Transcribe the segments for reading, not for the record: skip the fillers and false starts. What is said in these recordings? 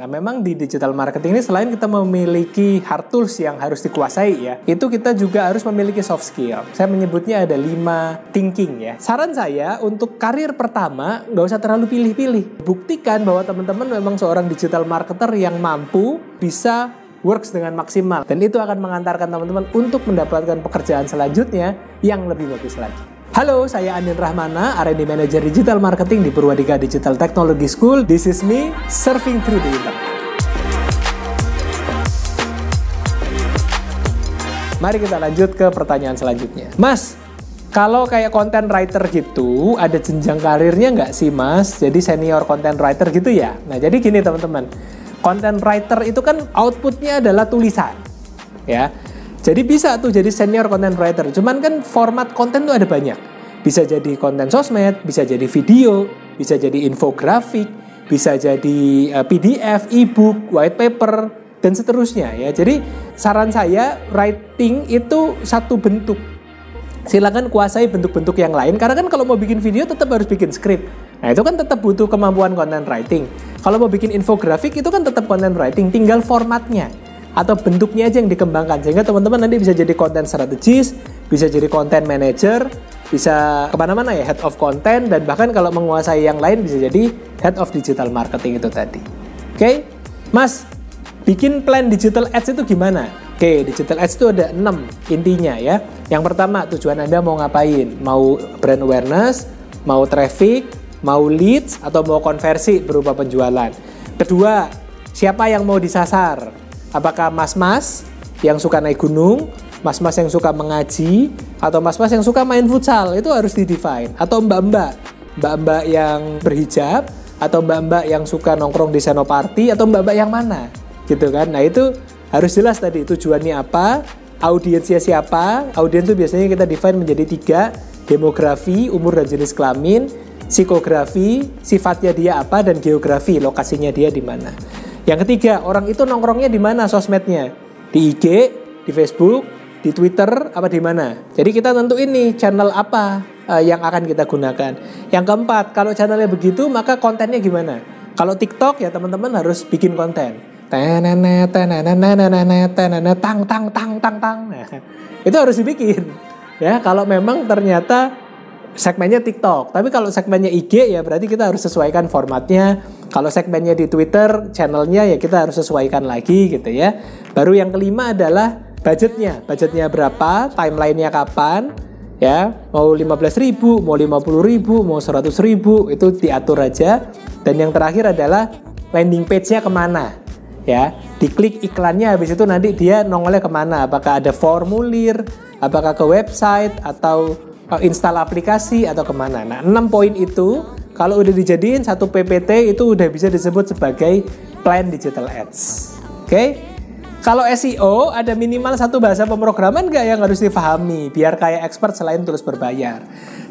Nah, memang di digital marketing ini selain kita memiliki hard tools yang harus dikuasai ya, itu kita juga harus memiliki soft skill. Saya menyebutnya ada 5 thinking ya. Saran saya untuk karir pertama, nggak usah terlalu pilih-pilih. Buktikan bahwa teman-teman memang seorang digital marketer yang mampu bisa works dengan maksimal. Dan itu akan mengantarkan teman-teman untuk mendapatkan pekerjaan selanjutnya yang lebih bagus lagi. Halo, saya Andin Rahmana, R&D Manager Digital Marketing di Purwadika Digital Technology School. This is me, surfing through the internet. Mari kita lanjut ke pertanyaan selanjutnya. Mas, kalau kayak content writer gitu, ada jenjang karirnya nggak sih mas? Jadi senior content writer gitu ya? Nah, jadi gini teman-teman. Content writer itu kan outputnya adalah tulisan, ya. Jadi bisa tuh jadi senior content writer. Cuman kan format konten tuh ada banyak. Bisa jadi konten sosmed, bisa jadi video, bisa jadi infografik, bisa jadi PDF, e-book, white paper, dan seterusnya ya. Jadi saran saya writing itu satu bentuk. Silakan kuasai bentuk-bentuk yang lain. Karena kan kalau mau bikin video tetap harus bikin skrip. Nah itu kan tetap butuh kemampuan content writing. Kalau mau bikin infografik itu kan tetap content writing. Tinggal formatnya atau bentuknya aja yang dikembangkan sehingga teman-teman nanti bisa jadi content strategist, bisa jadi content manager, bisa kemana-mana ya, head of content, dan bahkan kalau menguasai yang lain bisa jadi head of digital marketing itu tadi. Oke, Mas, bikin plan digital ads itu gimana? Oke, digital ads itu ada 6 intinya ya. Yang pertama, tujuan Anda mau ngapain? Mau brand awareness, mau traffic, mau leads, atau mau konversi berupa penjualan. Kedua, siapa yang mau disasar? Apakah mas-mas yang suka naik gunung, mas-mas yang suka mengaji, atau mas-mas yang suka main futsal? Itu harus di-define. Atau mbak-mbak yang berhijab, atau mbak-mbak yang suka nongkrong di senoparty, atau mbak-mbak yang mana? Gitu kan. Nah itu harus jelas tadi tujuannya apa, audiensnya siapa. Audiens itu biasanya kita define menjadi 3, demografi, umur dan jenis kelamin, psikografi, sifatnya dia apa, dan geografi, lokasinya dia di mana. Yang ketiga, orang itu nongkrongnya di mana sosmednya? Di IG, di Facebook, di Twitter, apa di mana? Jadi kita tentuin nih channel apa yang akan kita gunakan. Yang keempat, kalau channelnya begitu maka kontennya gimana? Kalau TikTok ya teman-teman harus bikin konten. Tang. Nah, itu harus dibikin. Ya, kalau memang ternyata segmennya TikTok. Tapi kalau segmennya IG ya berarti kita harus sesuaikan formatnya. Kalau segmennya di Twitter, channelnya ya kita harus sesuaikan lagi gitu ya. Baru yang kelima adalah budgetnya. Budgetnya berapa, timelinenya kapan, ya. Mau 15.000, mau 50.000, mau 100.000, itu diatur aja. Dan yang terakhir adalah landing page-nya kemana, ya. Diklik iklannya, habis itu nanti dia nongolnya kemana. Apakah ada formulir, apakah ke website, atau install aplikasi, atau kemana. Nah 6 poin itu kalau udah dijadiin satu PPT itu udah bisa disebut sebagai plan digital ads. Oke? Kalau SEO ada minimal 1 bahasa pemrograman nggak yang harus difahami biar kayak expert selain terus berbayar.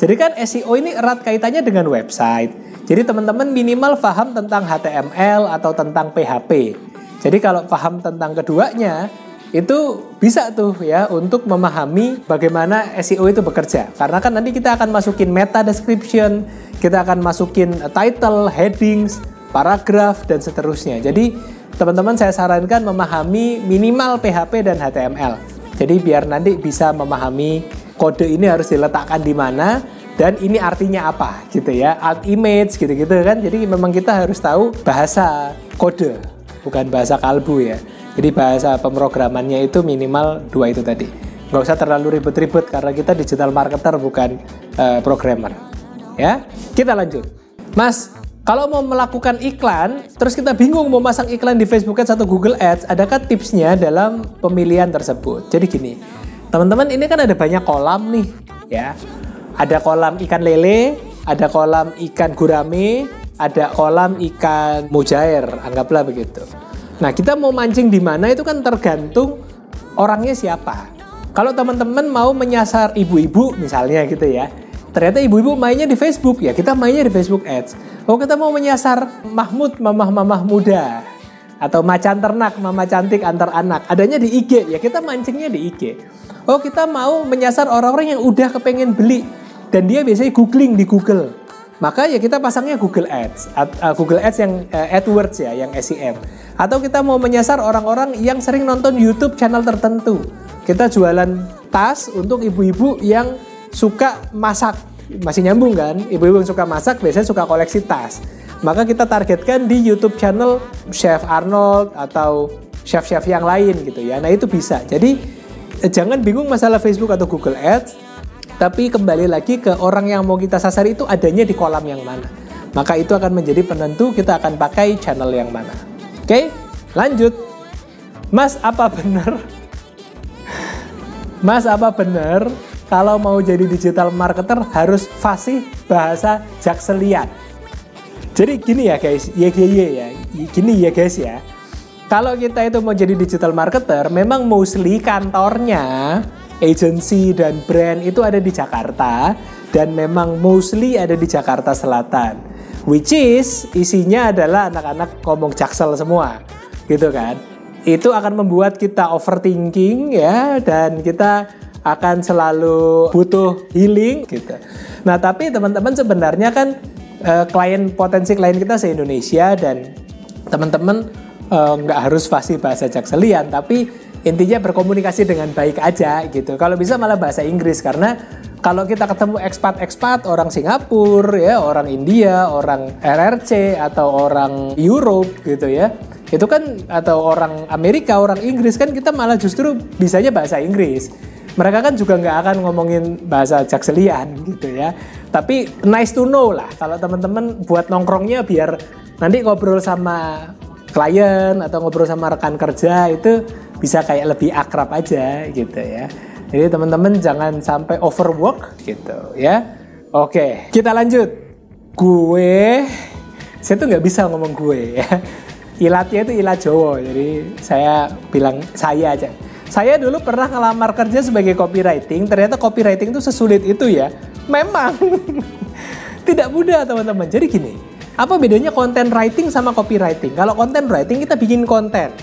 Jadi kan SEO ini erat kaitannya dengan website. Jadi teman-teman minimal paham tentang HTML atau tentang PHP. Jadi kalau paham tentang keduanya itu bisa tuh ya untuk memahami bagaimana SEO itu bekerja. Karena kan nanti kita akan masukin meta description, kita akan masukin title, headings, paragraf, dan seterusnya. Jadi teman-teman saya sarankan memahami minimal PHP dan HTML. Jadi biar nanti bisa memahami kode ini harus diletakkan di mana dan ini artinya apa gitu ya. Alt image gitu-gitu kan. Jadi memang kita harus tahu bahasa kode, bukan bahasa kalbu ya. Jadi bahasa pemrogramannya itu minimal 2 itu tadi. Nggak usah terlalu ribet-ribet karena kita digital marketer bukan programmer. Ya, kita lanjut. Mas, kalau mau melakukan iklan, terus kita bingung mau masang iklan di Facebook Ads atau Google Ads, adakah tipsnya dalam pemilihan tersebut? Jadi gini, teman-teman ini kan ada banyak kolam nih, ya. Ada kolam ikan lele, ada kolam ikan gurame, ada kolam ikan mujair, anggaplah begitu. Nah, kita mau mancing di mana itu kan tergantung orangnya siapa. Kalau teman-teman mau menyasar ibu-ibu misalnya gitu ya, ternyata ibu-ibu mainnya di Facebook, ya kita mainnya di Facebook Ads. Kalau kita mau menyasar Mahmud, mamah-mamah muda, atau macan ternak, mama cantik antar anak, adanya di IG, ya kita mancingnya di IG. Oh, kita mau menyasar orang-orang yang udah kepengen beli, dan dia biasanya googling di Google. maka ya kita pasangnya Google Ads, Google Ads yang AdWords ya, yang SEM. Atau kita mau menyasar orang-orang yang sering nonton YouTube channel tertentu. Kita jualan tas untuk ibu-ibu yang suka masak. Masih nyambung kan? Ibu-ibu yang suka masak biasanya suka koleksi tas. Maka kita targetkan di YouTube channel Chef Arnold atau chef-chef yang lain gitu ya. Nah itu bisa. Jadi jangan bingung masalah Facebook atau Google Ads, tapi kembali lagi ke orang yang mau kita sasar itu adanya di kolam yang mana. Maka itu akan menjadi penentu kita akan pakai channel yang mana. Oke, lanjut. Mas, apa benar? Mas, apa benar kalau mau jadi digital marketer harus fasih bahasa Jakselian? Jadi gini ya guys, gini ya guys ya. Kalau kita itu mau jadi digital marketer, memang mostly kantornya, agency dan brand itu ada di Jakarta, dan memang mostly ada di Jakarta Selatan. Which is isinya adalah anak-anak ngomong Jaksel semua, gitu kan. Itu akan membuat kita overthinking ya, dan kita akan selalu butuh healing gitu. Nah tapi teman-teman sebenarnya kan potensi klien kita se-Indonesia, dan teman-teman nggak harus fasih bahasa Jakselian, tapi intinya berkomunikasi dengan baik aja gitu. Kalau bisa malah bahasa Inggris, karena kalau kita ketemu ekspat-ekspat, orang Singapura ya, orang India, orang RRC atau orang Europe gitu ya, itu kan, atau orang Amerika, orang Inggris kan, kita malah justru bisanya bahasa Inggris. Mereka kan juga nggak akan ngomongin bahasa Jakselian gitu ya. Tapi nice to know lah kalau teman-teman buat nongkrongnya, biar nanti ngobrol sama klien atau ngobrol sama rekan kerja itu bisa kayak lebih akrab aja gitu ya. Jadi teman-teman jangan sampai overwork gitu ya. Oke, kita lanjut. Saya tuh nggak bisa ngomong gue ya. Ilatnya itu ilat Jawa, jadi saya bilang saya aja. Saya dulu pernah ngelamar kerja sebagai copywriting, ternyata copywriting itu sesulit itu ya. Memang tidak mudah teman-teman. Jadi gini, apa bedanya content writing sama copywriting? Kalau content writing kita bikin konten,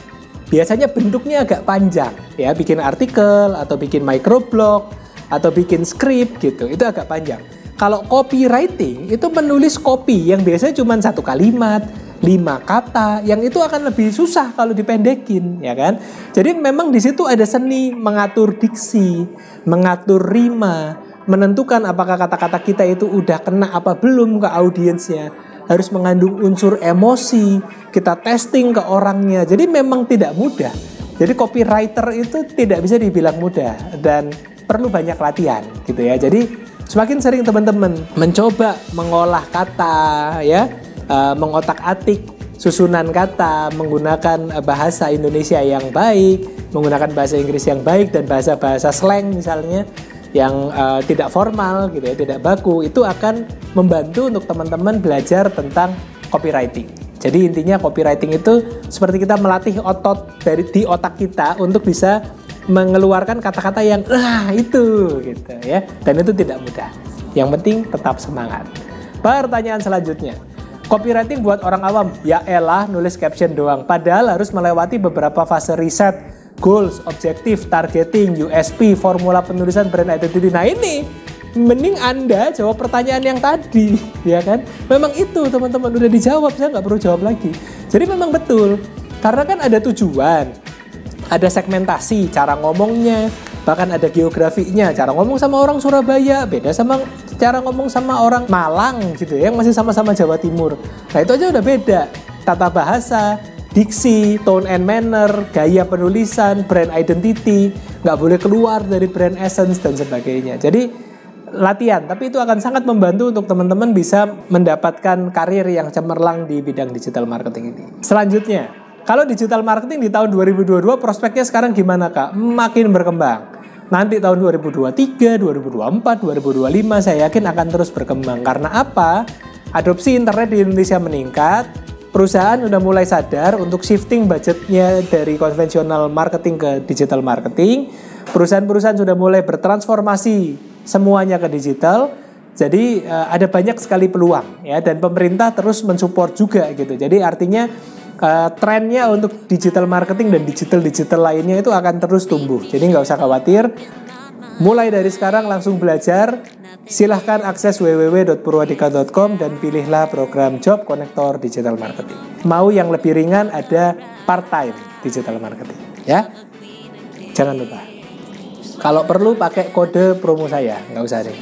biasanya bentuknya agak panjang ya, bikin artikel atau bikin microblog atau bikin script gitu, itu agak panjang. Kalau copywriting itu menulis copy yang biasanya cuma 1 kalimat, 5 kata, yang itu akan lebih susah kalau dipendekin, ya kan? Jadi memang di situ ada seni mengatur diksi, mengatur rima, menentukan apakah kata-kata kita itu udah kena apa belum ke audiensnya, harus mengandung unsur emosi, kita testing ke orangnya. Jadi memang tidak mudah. Jadi copywriter itu tidak bisa dibilang mudah dan perlu banyak latihan, gitu ya. Jadi semakin sering teman-teman mencoba mengolah kata, ya, mengotak-atik susunan kata, menggunakan bahasa Indonesia yang baik, menggunakan bahasa Inggris yang baik, dan bahasa-bahasa slang misalnya yang tidak formal gitu ya, tidak baku, itu akan membantu untuk teman-teman belajar tentang copywriting. Jadi intinya copywriting itu seperti kita melatih otot di otak kita untuk bisa mengeluarkan kata-kata yang itu gitu ya, dan itu tidak mudah. Yang penting tetap semangat. Pertanyaan selanjutnya, copywriting buat orang awam, ya elah nulis caption doang, padahal harus melewati beberapa fase riset, goals, objektif, targeting, USP, formula penulisan brand identity. Nah ini mending Anda jawab pertanyaan yang tadi, ya kan? Memang itu teman-teman udah dijawab, saya nggak perlu jawab lagi. Jadi memang betul, karena kan ada tujuan, ada segmentasi, cara ngomongnya, bahkan ada geografinya. Cara ngomong sama orang Surabaya beda sama cara ngomong sama orang Malang gitu ya, yang masih sama-sama Jawa Timur. Nah itu aja udah beda. Tata bahasa, diksi, tone and manner, gaya penulisan, brand identity, nggak boleh keluar dari brand essence dan sebagainya. Jadi latihan, tapi itu akan sangat membantu untuk teman-teman bisa mendapatkan karir yang cemerlang di bidang digital marketing ini. Selanjutnya, kalau digital marketing di tahun 2022 prospeknya sekarang gimana Kak? Makin berkembang. Nanti tahun 2023, 2024, 2025 saya yakin akan terus berkembang. Karena apa? Adopsi internet di Indonesia meningkat. Perusahaan udah mulai sadar untuk shifting budgetnya dari konvensional marketing ke digital marketing. Perusahaan-perusahaan sudah mulai bertransformasi semuanya ke digital. Jadi ada banyak sekali peluang ya, dan pemerintah terus mensupport juga gitu. Jadi artinya trennya untuk digital marketing dan digital lainnya itu akan terus tumbuh. Jadi nggak usah khawatir, Mulai dari sekarang langsung belajar. Silahkan akses www.purwadika.com dan pilihlah program Job Connector Digital Marketing. Mau yang lebih ringan ada part-time digital marketing, ya. Jangan lupa. Kalau perlu pakai kode promo saya, nggak usah deh.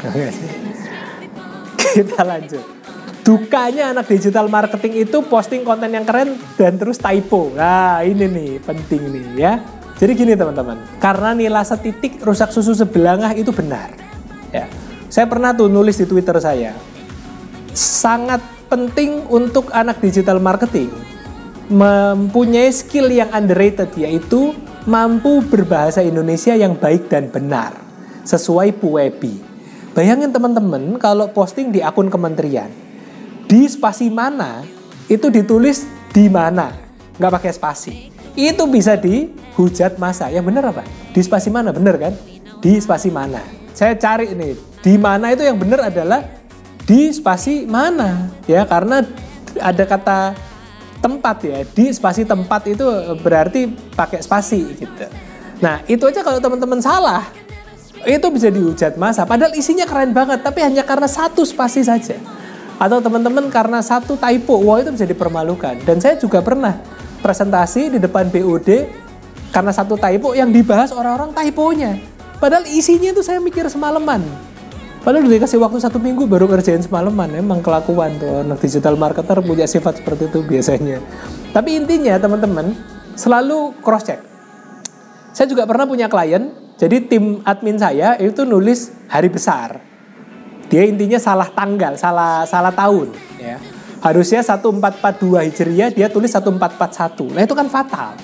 Kita lanjut. Dukanya anak digital marketing itu posting konten yang keren dan terus typo. Nah ini nih penting nih ya. Jadi gini teman-teman, karena nilai setitik rusak susu sebelangah itu benar. Ya. Saya pernah tuh nulis di Twitter saya, sangat penting untuk anak digital marketing mempunyai skill yang underrated, yaitu mampu berbahasa Indonesia yang baik dan benar sesuai PUEBI. Bayangin teman-teman kalau posting di akun kementerian, di spasi mana itu ditulis di mana, nggak pakai spasi, itu bisa dihujat massa. Yang benar apa? Di spasi mana, benar kan? Di spasi mana? Saya cari nih, di mana itu yang benar adalah di spasi mana, ya, karena ada kata tempat ya, di spasi tempat itu berarti pakai spasi gitu. Nah itu aja kalau teman-teman salah, itu bisa dihujat massa, padahal isinya keren banget, tapi hanya karena satu spasi saja. Atau teman-teman karena satu typo, wah itu bisa dipermalukan. Dan saya juga pernah presentasi di depan BOD karena satu typo yang dibahas orang-orang typonya. Padahal isinya itu saya mikir semalaman. Padahal udah dikasih waktu 1 minggu baru ngerjain semalaman. Emang kelakuan tuh anak digital marketer punya sifat seperti itu biasanya. Tapi intinya teman-teman selalu cross check. Saya juga pernah punya klien, jadi tim admin saya itu nulis hari besar. Dia intinya salah tanggal, salah tahun ya. Harusnya 1442 Hijriah, dia tulis 1441. Nah itu kan fatal.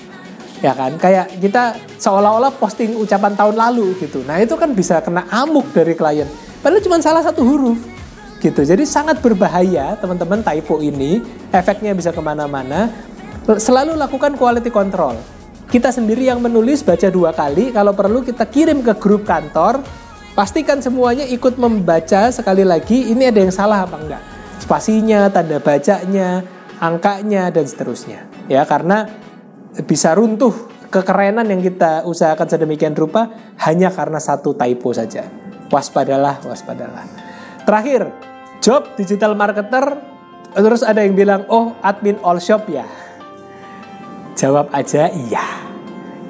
Ya kan, kayak kita seolah-olah posting ucapan tahun lalu gitu. Nah itu kan bisa kena amuk dari klien. Padahal cuma salah satu huruf gitu. Jadi sangat berbahaya teman-teman typo ini. Efeknya bisa kemana-mana. Selalu lakukan quality control. Kita sendiri yang menulis, baca 2 kali. Kalau perlu kita kirim ke grup kantor. Pastikan semuanya ikut membaca sekali lagi. Ini ada yang salah apa enggak? Spasinya, tanda bacanya, angkanya, dan seterusnya. Ya, karena bisa runtuh kekerenan yang kita usahakan sedemikian rupa hanya karena satu typo saja. Waspadalah, waspadalah. Terakhir, job digital marketer. Terus ada yang bilang, oh admin all shop ya. Jawab aja iya.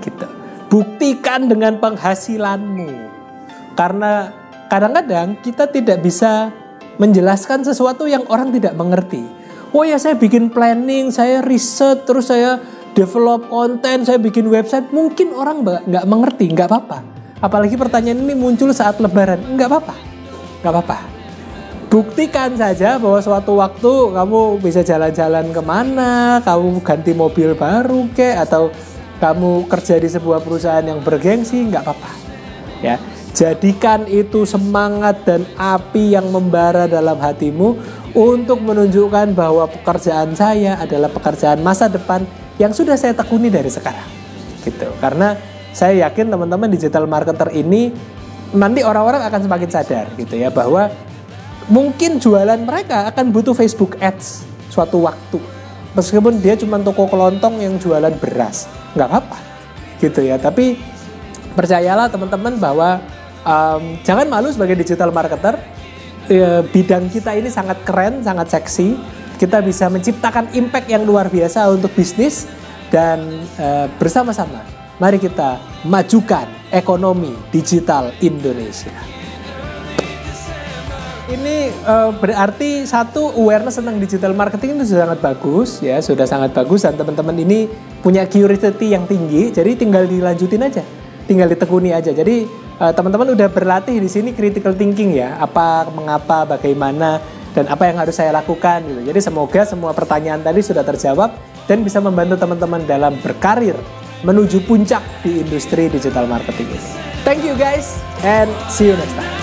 Gitu. Buktikan dengan penghasilanmu. Karena kadang-kadang kita tidak bisa menjelaskan sesuatu yang orang tidak mengerti. Oh ya saya bikin planning, saya riset, terus saya develop konten, saya bikin website, mungkin orang nggak mengerti, nggak apa-apa. Apalagi pertanyaan ini muncul saat lebaran, nggak apa-apa, nggak apa-apa. Buktikan saja bahwa suatu waktu kamu bisa jalan-jalan kemana, kamu ganti mobil baru atau kamu kerja di sebuah perusahaan yang bergengsi, nggak apa-apa. Ya, jadikan itu semangat dan api yang membara dalam hatimu untuk menunjukkan bahwa pekerjaan saya adalah pekerjaan masa depan yang sudah saya tekuni dari sekarang, gitu. Karena saya yakin teman-teman digital marketer ini nanti orang-orang akan semakin sadar, gitu ya, bahwa mungkin jualan mereka akan butuh Facebook Ads suatu waktu, meskipun dia cuma toko kelontong yang jualan beras, nggak apa-apa, gitu ya. Tapi percayalah teman-teman bahwa jangan malu sebagai digital marketer. Bidang kita ini sangat keren, sangat seksi. Kita bisa menciptakan impact yang luar biasa untuk bisnis. Dan bersama-sama mari kita majukan ekonomi digital Indonesia. Ini berarti satu, awareness tentang digital marketing itu sudah sangat bagus ya, sudah sangat bagus, dan teman-teman ini punya curiosity yang tinggi, jadi tinggal dilanjutin aja, tinggal ditekuni aja. Jadi teman-teman udah berlatih di sini critical thinking ya, apa, mengapa, bagaimana, dan apa yang harus saya lakukan gitu. Jadi semoga semua pertanyaan tadi sudah terjawab dan bisa membantu teman-teman dalam berkarir menuju puncak di industri digital marketing ini. Thank you guys and see you next time.